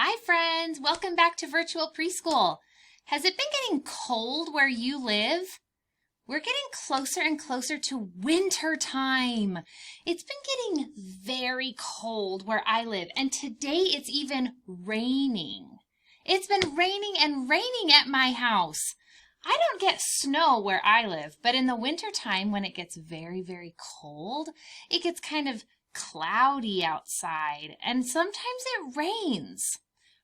Hi friends, welcome back to Virtual Preschool. Has it been getting cold where you live? We're getting closer and closer to winter time. It's been getting very cold where I live, and today it's even raining. It's been raining and raining at my house. I don't get snow where I live, but in the winter time when it gets very, very cold, it gets kind of cloudy outside, and sometimes it rains.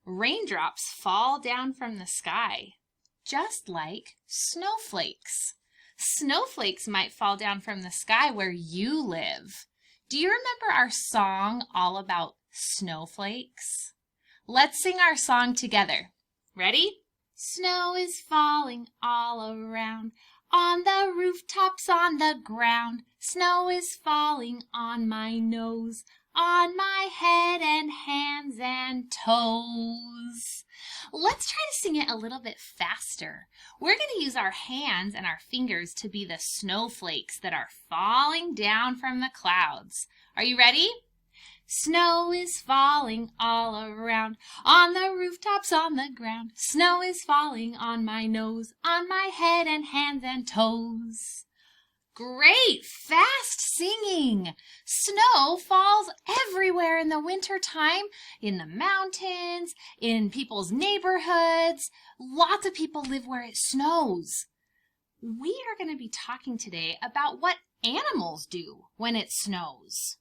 Raindrops fall down from the sky, just like snowflakes. Snowflakes might fall down from the sky where you live. Do you remember our song all about snowflakes? Let's sing our song together. Ready? Snow is falling all around, on the rooftops, on the ground. Snow is falling on my nose, on my head and hands and toes. Let's try to sing it a little bit faster. We're going to use our hands and our fingers to be the snowflakes that are falling down from the clouds. Are you ready? Snow is falling all around, on the rooftops, on the ground. Snow is falling on my nose, on my head and hands and toes. Great! Fast singing! Snow falls everywhere in the winter time, in the mountains, in people's neighborhoods. Lots of people live where it snows. We are going to be talking today about what animals do when it snows.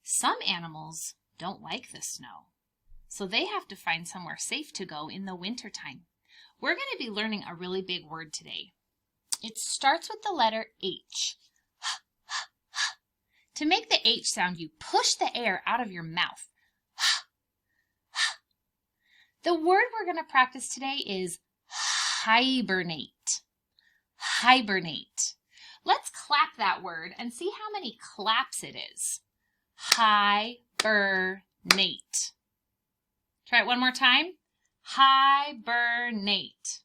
Some animals don't like the snow, so they have to find somewhere safe to go in the wintertime. We're going to be learning a really big word today. It starts with the letter H. To make the H sound, you push the air out of your mouth. The word we're going to practice today is hibernate. Hibernate. Let's clap that word and see how many claps it is. Hibernate. Try it one more time. Hibernate.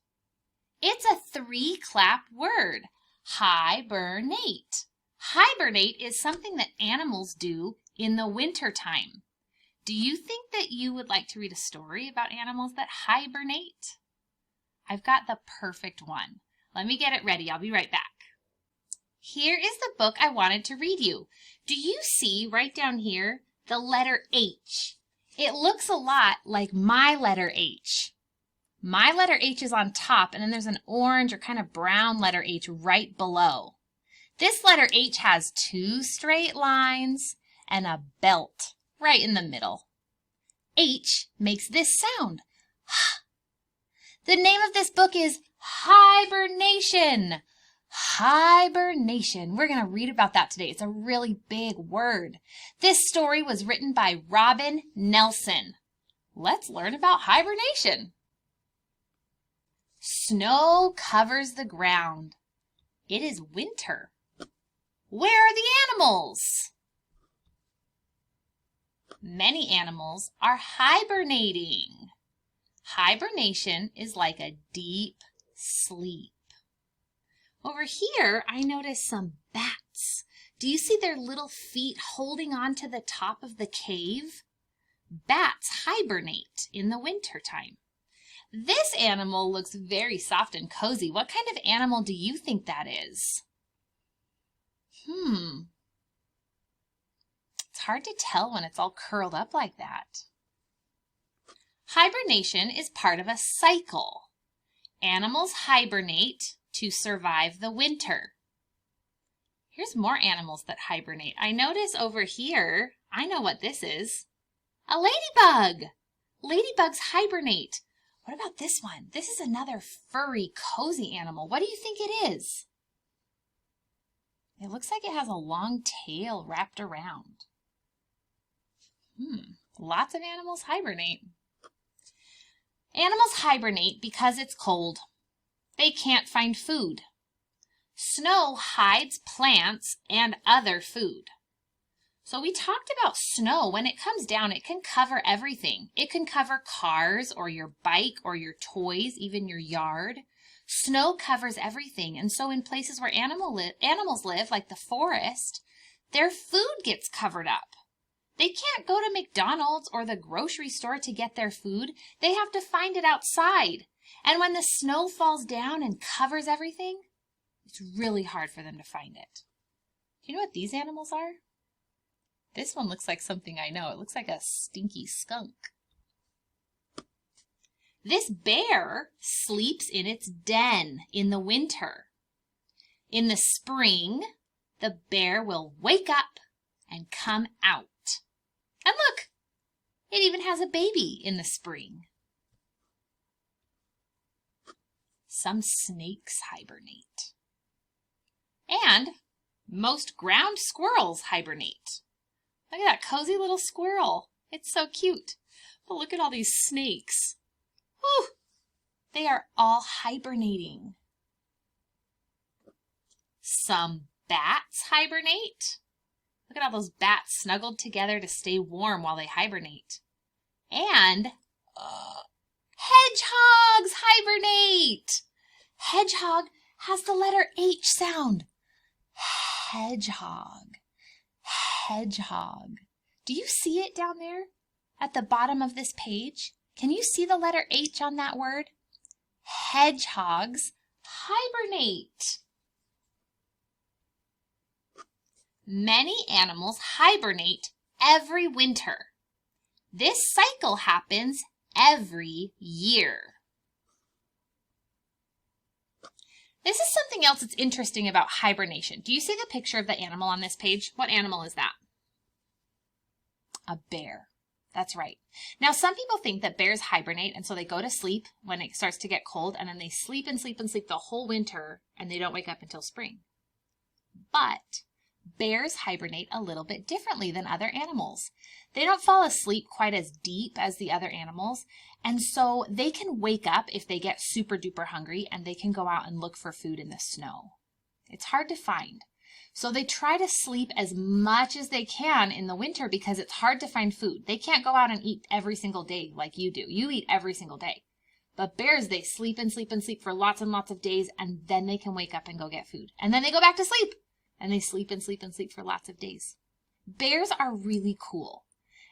It's a 3-clap word. Hibernate. Hibernate is something that animals do in the winter time. Do you think that you would like to read a story about animals that hibernate? I've got the perfect one. Let me get it ready. I'll be right back. Here is the book I wanted to read you. Do you see right down here the letter H? It looks a lot like my letter H. My letter H is on top, and then there's an orange or kind of brown letter H right below. This letter H has 2 straight lines and a belt right in the middle. H makes this sound. The name of this book is Hibernation. Hibernation. We're going to read about that today. It's a really big word. This story was written by Robin Nelson. Let's learn about hibernation. Snow covers the ground. It is winter. Where are the animals? Many animals are hibernating. Hibernation is like a deep sleep. Over here, I notice some bats. Do you see their little feet holding on to the top of the cave? Bats hibernate in the wintertime. This animal looks very soft and cozy. What kind of animal do you think that is? It's hard to tell when it's all curled up like that. Hibernation is part of a cycle. Animals hibernate to survive the winter. Here's more animals that hibernate. I notice over here, I know what this is. A ladybug. Ladybugs hibernate. What about this one? This is another furry, cozy animal. What do you think it is? It looks like it has a long tail wrapped around. Lots of animals hibernate. Animals hibernate because it's cold. They can't find food. Snow hides plants and other food. So we talked about snow. When it comes down, it can cover everything. It can cover cars or your bike or your toys, even your yard. Snow covers everything. And so in places where animals live, like the forest, their food gets covered up. They can't go to McDonald's or the grocery store to get their food. They have to find it outside. And when the snow falls down and covers everything, it's really hard for them to find it. Do you know what these animals are? This one looks like something I know. It looks like a stinky skunk. This bear sleeps in its den in the winter. In the spring, the bear will wake up and come out. And look, it even has a baby in the spring. Some snakes hibernate. And most ground squirrels hibernate. Look at that cozy little squirrel. It's so cute. But look at all these snakes. Whew, they are all hibernating. Some bats hibernate. Look at all those bats snuggled together to stay warm while they hibernate. And hedgehogs hibernate. Hedgehog has the letter H sound. Hedgehog. Hedgehog. Do you see it down there at the bottom of this page? Can you see the letter H on that word? Hedgehogs hibernate. Many animals hibernate every winter. This cycle happens every year. This is something else that's interesting about hibernation. Do you see the picture of the animal on this page? What animal is that? A bear. That's right. Now, some people think that bears hibernate, and so they go to sleep when it starts to get cold, and then they sleep and sleep and sleep the whole winter, and they don't wake up until spring. But bears hibernate a little bit differently than other animals. They don't fall asleep quite as deep as the other animals, and so they can wake up if they get super duper hungry, and they can go out and look for food in the snow. It's hard to find. So they try to sleep as much as they can in the winter because it's hard to find food. They can't go out and eat every single day like you do. You eat every single day. But bears, they sleep and sleep and sleep for lots and lots of days, and then they can wake up and go get food. And then they go back to sleep, and they sleep and sleep and sleep for lots of days. Bears are really cool.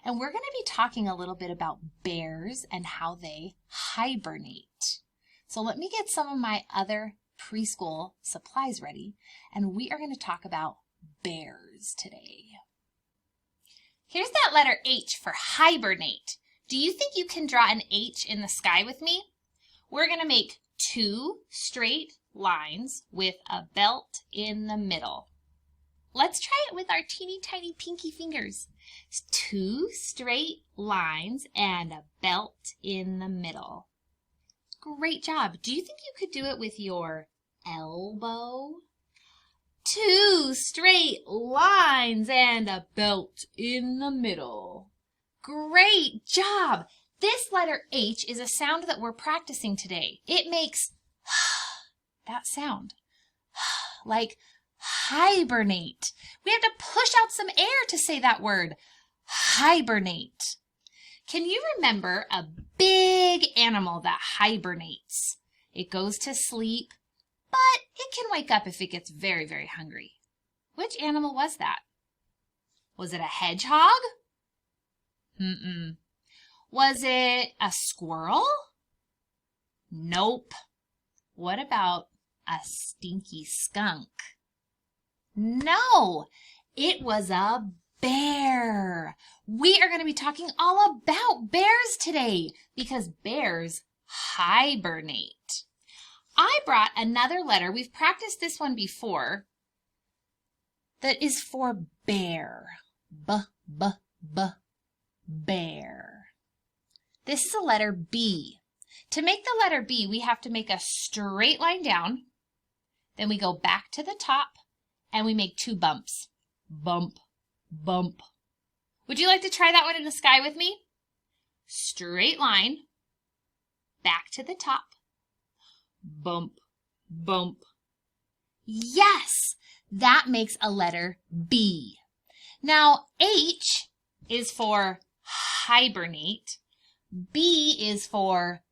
And we're going to be talking a little bit about bears and how they hibernate. So let me get some of my other preschool supplies ready, and we are going to talk about bears today. Here's that letter H for hibernate. Do you think you can draw an H in the sky with me? We're going to make 2 straight lines with a belt in the middle. Let's try it with our teeny tiny pinky fingers. 2 straight lines and a belt in the middle. Great job. Do you think you could do it with your elbow? 2 straight lines and a belt in the middle. Great job. This letter H is a sound that we're practicing today. It makes that sound, like hibernate. We have to push out some air to say that word, hibernate. Can you remember a big animal that hibernates? It goes to sleep, but it can wake up if it gets very, very hungry. Which animal was that? Was it a hedgehog? Was it a squirrel? Nope. What about a stinky skunk? No, it was a bear. We are going to be talking all about bears today because bears hibernate. I brought another letter. We've practiced this one before. That is for bear. Bear. This is a letter B. To make the letter B, we have to make a straight line down. Then we go back to the top and we make 2 bumps. Bump, bump. Would you like to try that one in the sky with me? Straight line, back to the top, bump, bump. Yes, that makes a letter B. Now, H is for hibernate. B is for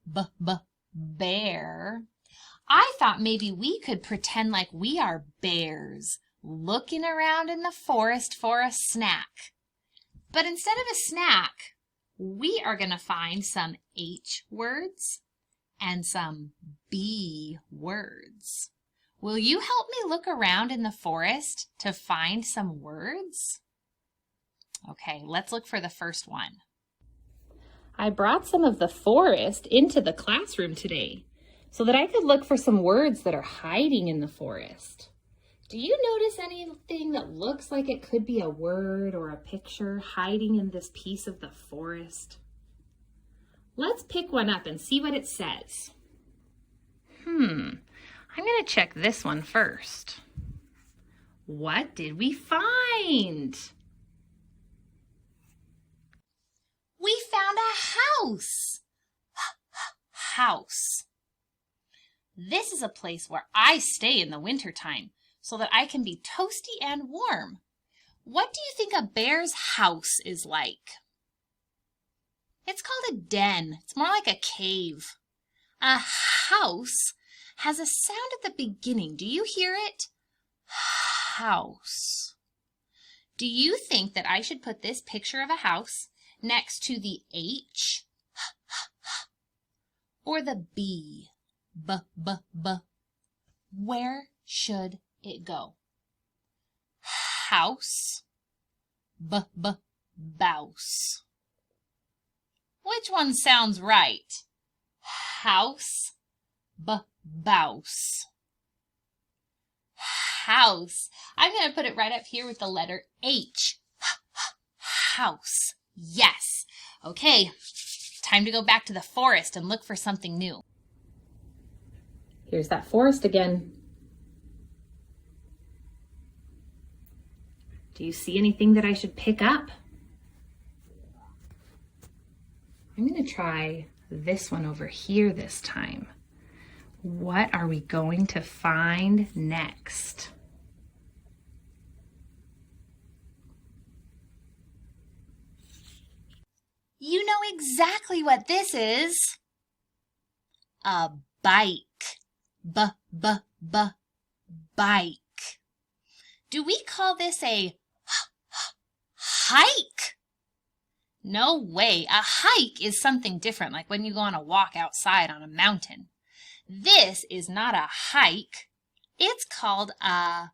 bear. I thought maybe we could pretend like we are bears looking around in the forest for a snack. But instead of a snack, we are going to find some H words and some B words. Will you help me look around in the forest to find some words? Okay, let's look for the first one. I brought some of the forest into the classroom today so that I could look for some words that are hiding in the forest. Do you notice anything that looks like it could be a word or a picture hiding in this piece of the forest? Let's pick one up and see what it says. I'm going to check this one first. What did we find? We found a house. House. This is a place where I stay in the wintertime so that I can be toasty and warm. What do you think a bear's house is like? It's called a den. It's more like a cave. A house has a sound at the beginning. Do you hear it? House. Do you think that I should put this picture of a house next to the H or the B? B. Where should it go? House. Bouse. Which one sounds right? House. Bouse. House. I'm going to put it right up here with the letter H. House. Yes. Okay, time to go back to the forest and look for something new. Here's that forest again. Do you see anything that I should pick up? I'm going to try this one over here this time. What are we going to find next? You know exactly what this is. A bike. Bike. Do we call this a hike? No way. A hike is something different, like when you go on a walk outside on a mountain. This is not a hike. It's called a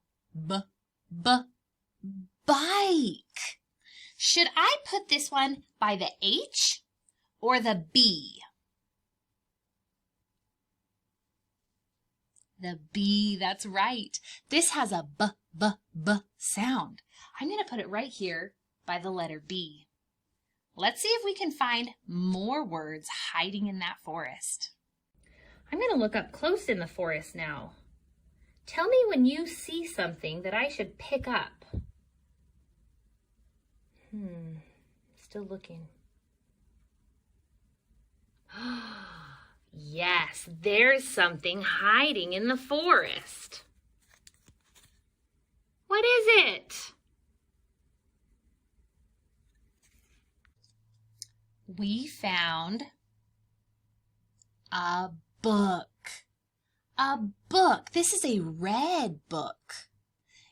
bike. Should I put this one by the H or the B? The B, that's right. This has a b sound. I'm going to put it right here by the letter B. Let's see if we can find more words hiding in that forest. I'm going to look up close in the forest now. Tell me when you see something that I should pick up. Still looking. Yes, there's something hiding in the forest. What is it? We found a book. A book. This is a red book.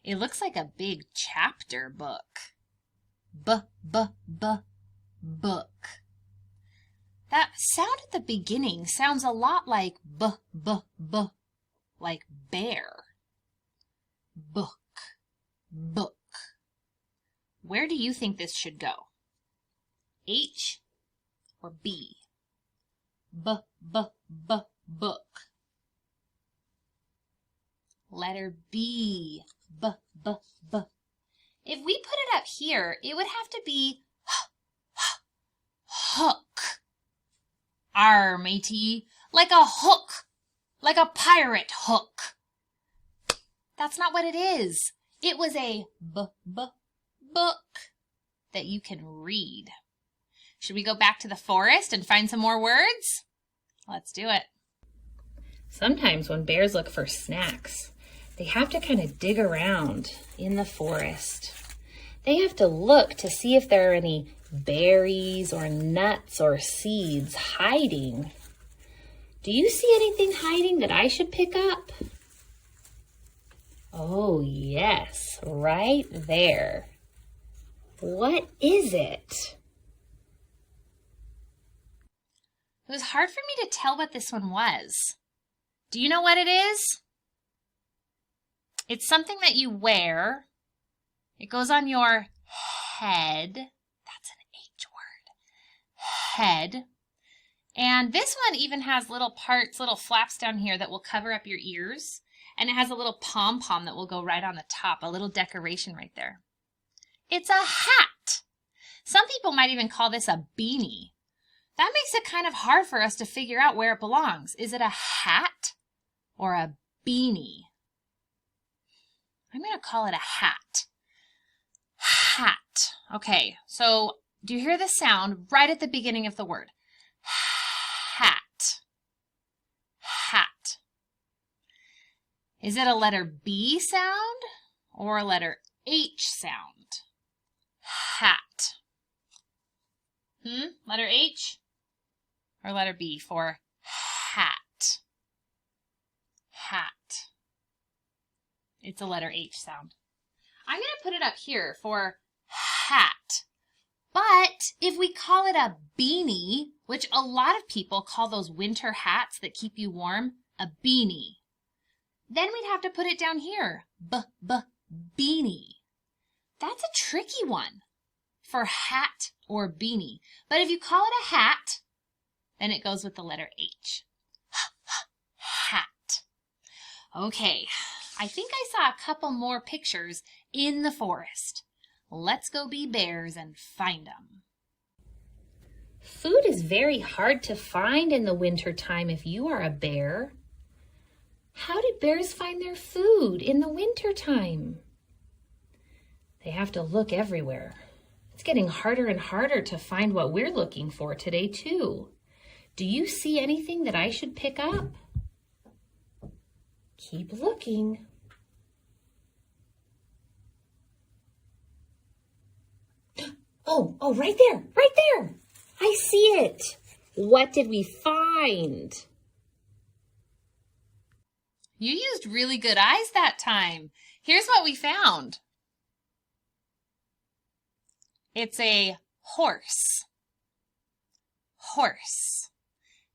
It looks like a big chapter book. Book. That sound at the beginning sounds a lot like like bear. Book. Where do you think this should go? H or B? Book. Letter B. If we put it up here, it would have to be hook. Arr, matey, like a hook, like a pirate hook. That's not what it is. It was a book that you can read. Should we go back to the forest and find some more words? Let's do it. Sometimes when bears look for snacks, they have to kind of dig around in the forest. They have to look to see if there are any berries or nuts or seeds hiding. Do you see anything hiding that I should pick up? Oh, yes, right there. What is it? It was hard for me to tell what this one was. Do you know what it is? It's something that you wear. It goes on your head. That's an H word. Head. And this one even has little parts, little flaps down here that will cover up your ears. And it has a little pom-pom that will go right on the top, a little decoration right there. It's a hat. Some people might even call this a beanie. That makes it kind of hard for us to figure out where it belongs. Is it a hat or a beanie? I'm going to call it a hat. Hat. Okay, so do you hear the sound right at the beginning of the word? Hat. Hat. Is it a letter B sound or a letter H sound? Hat. Letter H or letter B for hat? Hat. It's a letter H sound. I'm going to put it up here for hat. But if we call it a beanie, which a lot of people call those winter hats that keep you warm, a beanie, then we'd have to put it down here, beanie. That's a tricky one for hat or beanie. But if you call it a hat, then it goes with the letter H. Hat. Okay, I think I saw a couple more pictures in the forest. Let's go be bears and find them. Food is very hard to find in the winter time if you are a bear. How do bears find their food in the winter time? They have to look everywhere. It's getting harder and harder to find what we're looking for today, too. Do you see anything that I should pick up? Keep looking. Oh, right there. I see it. What did we find? You used really good eyes that time. Here's what we found. It's a horse. Horse.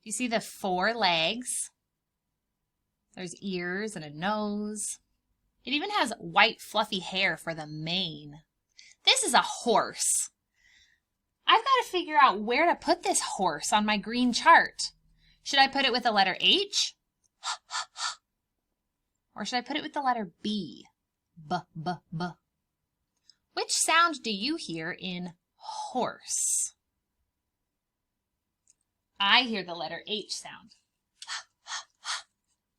You see the 4 legs? There's ears and a nose. It even has white fluffy hair for the mane. This is a horse. I've got to figure out where to put this horse on my green chart. Should I put it with the letter H? Or should I put it with the letter B? B. Which sound do you hear in horse? I hear the letter H sound.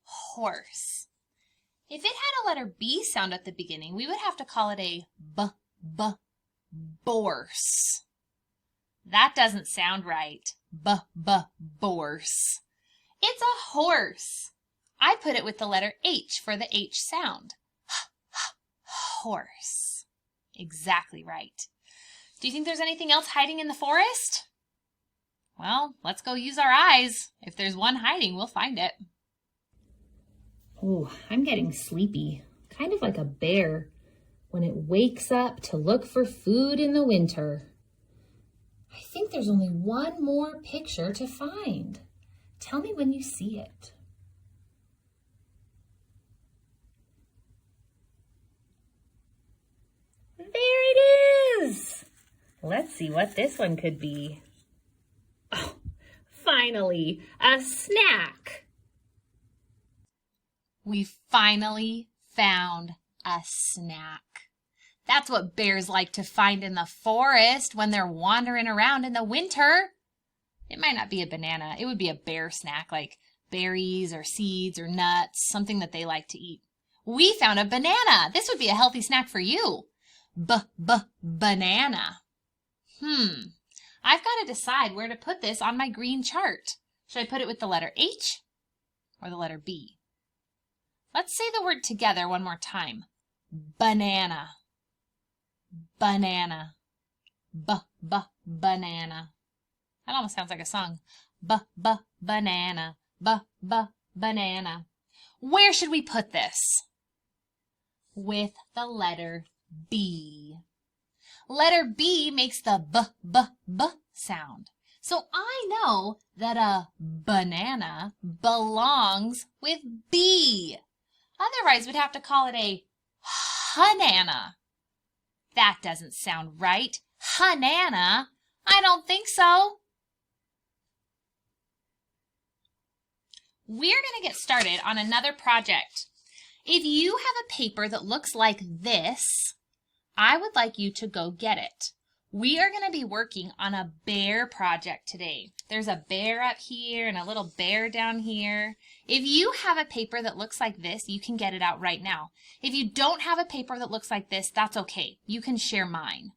Horse. If it had a letter B sound at the beginning, we would have to call it a borse. That doesn't sound right. Borse. It's a horse. I put it with the letter H for the H sound. Horse. Exactly right. Do you think there's anything else hiding in the forest? Well, let's go use our eyes. If there's one hiding, we'll find it. Oh, I'm getting sleepy, kind of like a bear when it wakes up to look for food in the winter. I think there's only one more picture to find. Tell me when you see it. There it is! Let's see what this one could be. Oh, finally, a snack! We finally found a snack. That's what bears like to find in the forest when they're wandering around in the winter. It might not be a banana. It would be a bear snack, like berries or seeds or nuts, something that they like to eat. We found a banana. This would be a healthy snack for you. Banana. I've got to decide where to put this on my green chart. Should I put it with the letter H or the letter B? Let's say the word together one more time. Banana. Banana. Banana. That almost sounds like a song. Banana. Banana. Where should we put this? With the letter B. Letter B makes the b sound. So I know that a banana belongs with B. Otherwise, we'd have to call it a hanana. That doesn't sound right. Hanana? I don't think so. We're going to get started on another project. If you have a paper that looks like this, I would like you to go get it. We are going to be working on a bear project today. There's a bear up here and a little bear down here. If you have a paper that looks like this, you can get it out right now. If you don't have a paper that looks like this, that's okay. You can share mine.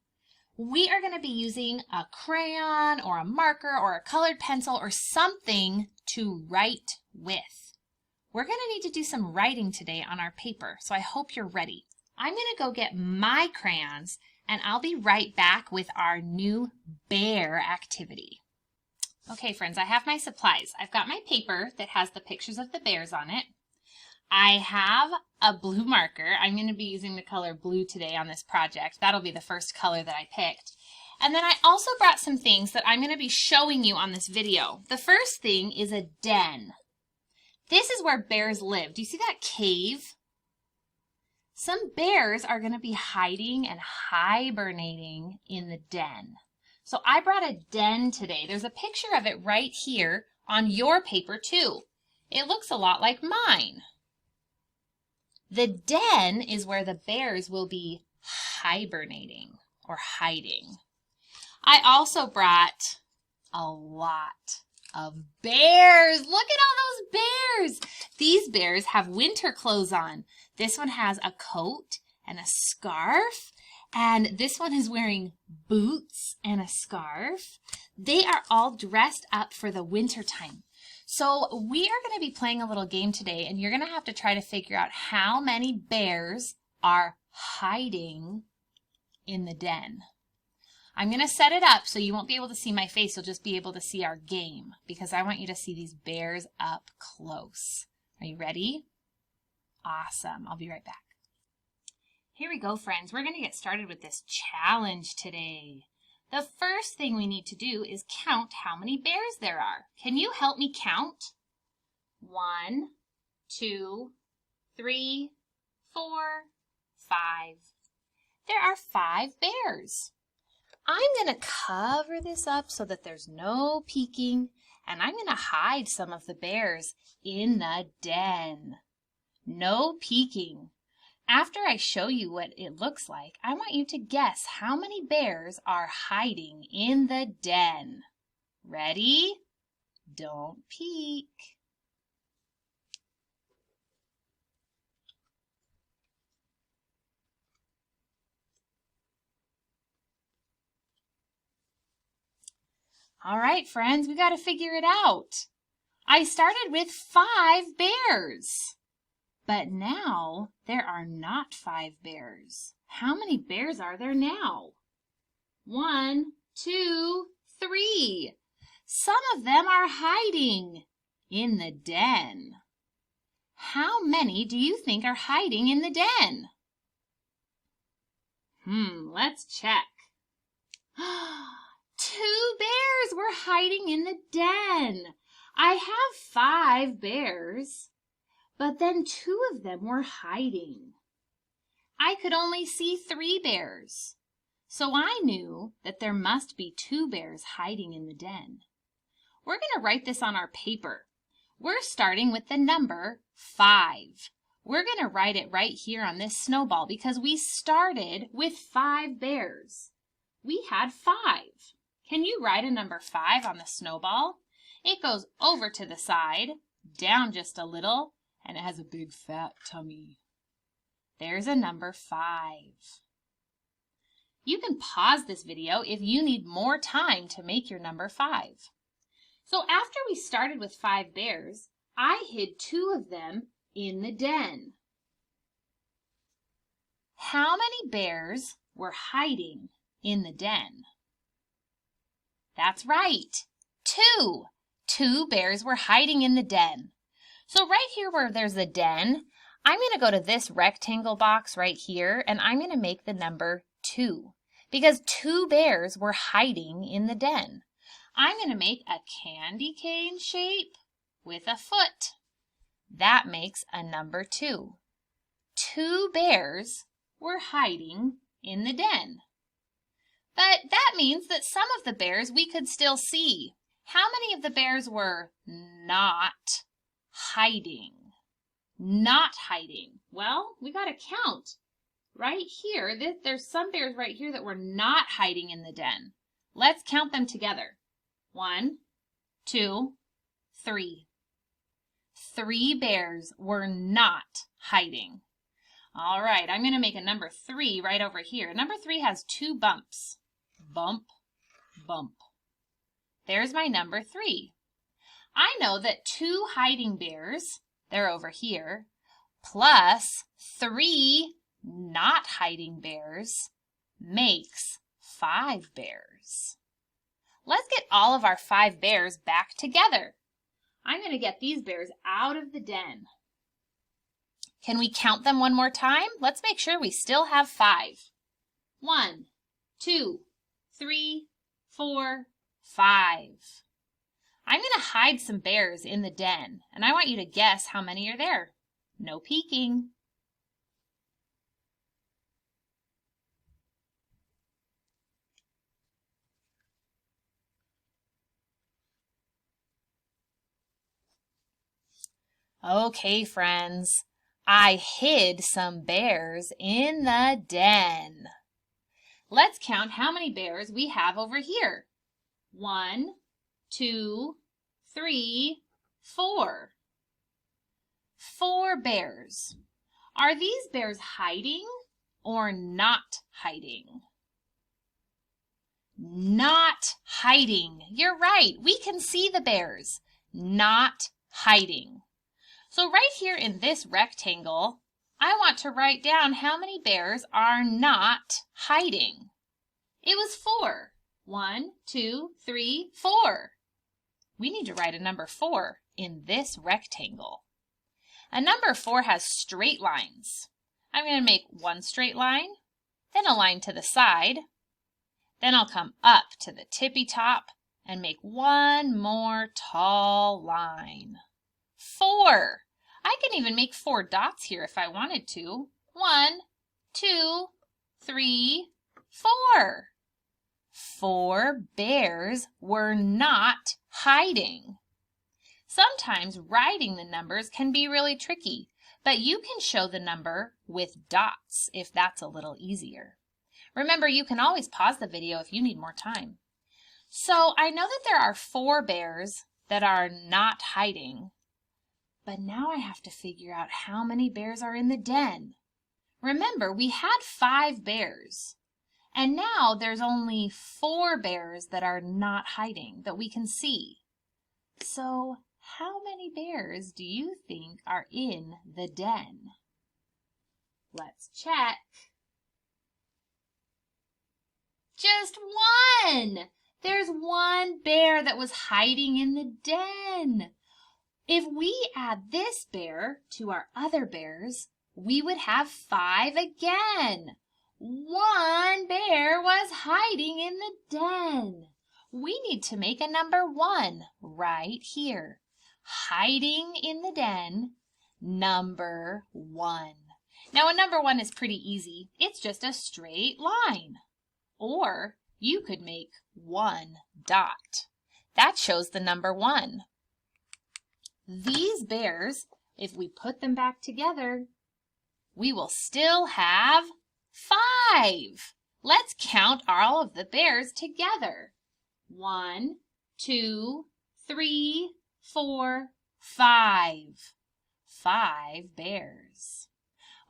We are going to be using a crayon or a marker or a colored pencil or something to write with. We're going to need to do some writing today on our paper, so I hope you're ready. I'm going to go get my crayons, and I'll be right back with our new bear activity. Okay, friends, I have my supplies. I've got my paper that has the pictures of the bears on it. I have a blue marker. I'm going to be using the color blue today on this project. That'll be the first color that I picked. And then I also brought some things that I'm going to be showing you on this video. The first thing is a den. This is where bears live. Do you see that cave? Some bears are going to be hiding and hibernating in the den. So I brought a den today. There's a picture of it right here on your paper too. It looks a lot like mine. The den is where the bears will be hibernating or hiding. I also brought a lot of bears. Look at all those bears. These bears have winter clothes on. This one has a coat and a scarf, and this one is wearing boots and a scarf. They are all dressed up for the winter time. So we are going to be playing a little game today, and you're going to have to try to figure out how many bears are hiding in the den. I'm going to set it up so you won't be able to see my face. You'll just be able to see our game because I want you to see these bears up close. Are you ready? Awesome. I'll be right back. Here we go, friends. We're going to get started with this challenge today. The first thing we need to do is count how many bears there are. Can you help me count? 1, 2, 3, 4, 5. There are 5 bears. I'm going to cover this up so that there's no peeking, and I'm going to hide some of the bears in the den. No peeking. After I show you what it looks like, I want you to guess how many bears are hiding in the den. Ready? Don't peek. All right, friends, we got to figure it out. I started with 5 bears, but now there are not 5 bears. How many bears are there now? 1, 2, 3. Some of them are hiding in the den. How many do you think are hiding in the den? Let's check. 2 bears were hiding in the den. I have 5 bears, but then 2 of them were hiding. I could only see 3 bears, so I knew that there must be 2 bears hiding in the den. We're going to write this on our paper. We're starting with the number 5. We're going to write it right here on this snowball because we started with 5 bears. We had 5. Can you write a number 5 on the snowball? It goes over to the side, down just a little, and it has a big fat tummy. There's a number 5. You can pause this video if you need more time to make your number 5. So after we started with 5 bears, I hid 2 of them in the den. How many bears were hiding in the den? That's right, 2. 2 bears were hiding in the den. So right here where there's a den, I'm going to go to this rectangle box right here, and I'm going to make the number 2. because 2 bears were hiding in the den. I'm going to make a candy cane shape with a foot. That makes a number 2. 2 bears were hiding in the den. But that means that some of the bears we could still see. How many of the bears were not hiding? Not hiding. Well, we got to count. Right here, there's some bears right here that were not hiding in the den. Let's count them together. 1, 2, 3. 3 bears were not hiding. All right, I'm going to make a number 3 right over here. Number 3 has 2 bumps. Bump, bump. There's my number 3. I know that 2 hiding bears, they're over here, plus 3 not hiding bears makes 5 bears. Let's get all of our 5 bears back together. I'm going to get these bears out of the den. Can we count them one more time? Let's make sure we still have 5. 1, 2, 3, 4, 5. I'm going to hide some bears in the den, and I want you to guess how many are there. No peeking. Okay, friends, I hid some bears in the den. Let's count how many bears we have over here. 1, 2, 3, 4. 4 bears. Are these bears hiding or not hiding? Not hiding. You're right. We can see the bears. Not hiding. So right here in this rectangle, I want to write down how many bears are not hiding. It was 4. 1, 2, 3, 4. We need to write a number 4 in this rectangle. A number 4 has straight lines. I'm going to make one straight line, then a line to the side. Then I'll come up to the tippy top and make one more tall line. 4. I can even make 4 dots here if I wanted to. 1, 2, 3, 4. 4 bears were not hiding. Sometimes writing the numbers can be really tricky, but you can show the number with dots if that's a little easier. Remember, you can always pause the video if you need more time. So I know that there are 4 bears that are not hiding, but now I have to figure out how many bears are in the den. Remember, we had 5 bears, and now there's only 4 bears that are not hiding that we can see. So how many bears do you think are in the den? Let's check. Just 1! There's 1 bear that was hiding in the den. If we add this bear to our other bears, we would have 5 again. 1 bear was hiding in the den. We need to make a number 1 right here. Hiding in the den, number 1. Now a number 1 is pretty easy. It's just a straight line. Or you could make 1 dot. That shows the number 1. These bears, if we put them back together, we will still have 5. Let's count all of the bears together. 1, 2, 3, 4, 5. 5 bears.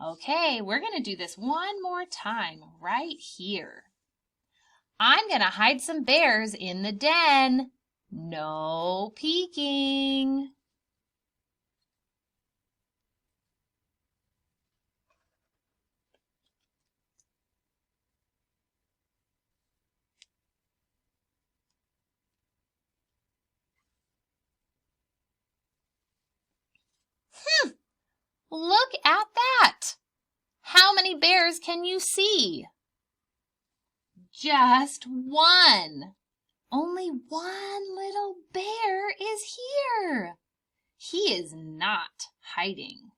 Okay, we're going to do this one more time right here. I'm going to hide some bears in the den. No peeking. Look at that! How many bears can you see? Just one. Only one little bear is here. He is not hiding.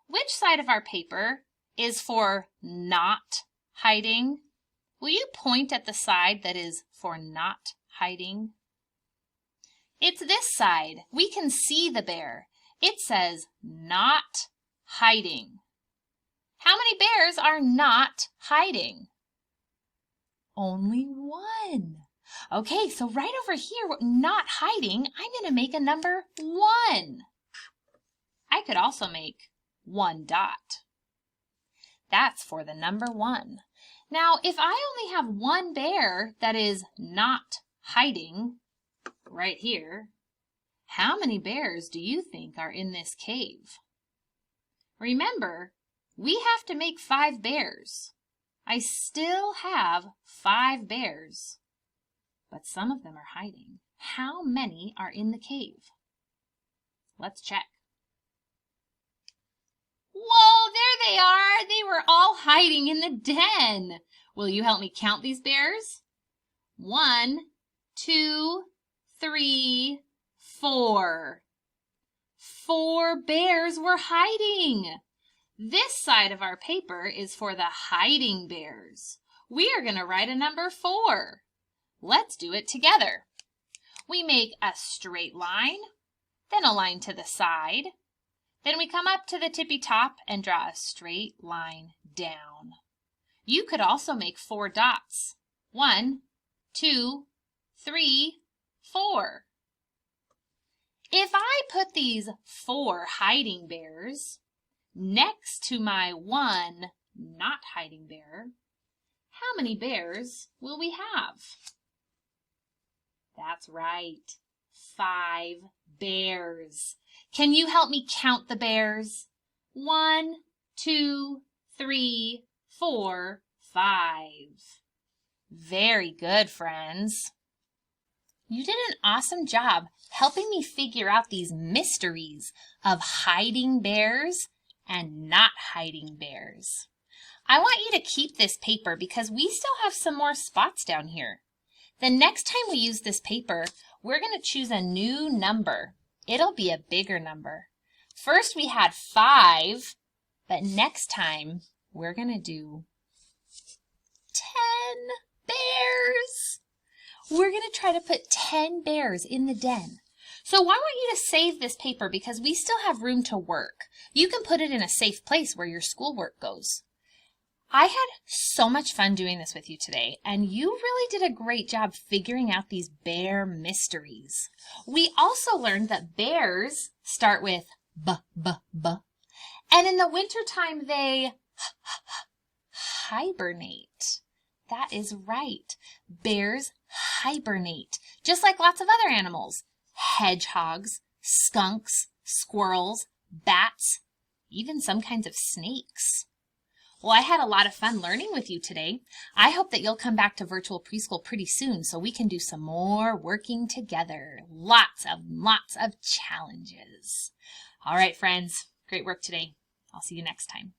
Which side of our paper is for not hiding? Will you point at the side that is for not hiding? It's this side. We can see the bear. It says not hiding. How many bears are not hiding? Only one. Okay, so right over here, not hiding, I'm going to make a number 1. I could also make 1 dot. That's for the number 1. Now, if I only have one bear that is not hiding, right here, how many bears do you think are in this cave? Remember, we have to make 5 bears. I still have 5 bears, but some of them are hiding. How many are in the cave? Let's check. Whoa, there they are. They were all hiding in the den. Will you help me count these bears? 1, 2, 3, 4. 4 bears were hiding. This side of our paper is for the hiding bears. We are going to write a number 4. Let's do it together. We make a straight line, then a line to the side. Then we come up to the tippy top and draw a straight line down. You could also make 4 dots. 1, 2, 3, 4. If I put these 4 hiding bears next to my 1 not hiding bear, how many bears will we have? That's right, 5 bears. Can you help me count the bears? 1, 2, 3, 4, 5. Very good, friends. You did an awesome job helping me figure out these mysteries of hiding bears and not hiding bears. I want you to keep this paper because we still have some more spots down here. The next time we use this paper, we're going to choose a new number. It'll be a bigger number. First we had 5, but next time we're going to do 10 bears. We're going to try to put 10 bears in the den. So I want you to save this paper because we still have room to work. You can put it in a safe place where your schoolwork goes. I had so much fun doing this with you today, and you really did a great job figuring out these bear mysteries. We also learned that bears start with b, b, b, and in the wintertime they hibernate. That is right. Bears hibernate, just like lots of other animals. Hedgehogs, skunks, squirrels, bats, even some kinds of snakes. Well, I had a lot of fun learning with you today. I hope that you'll come back to Virtual Preschool pretty soon so we can do some more working together. Lots of challenges. All right, friends, great work today. I'll see you next time.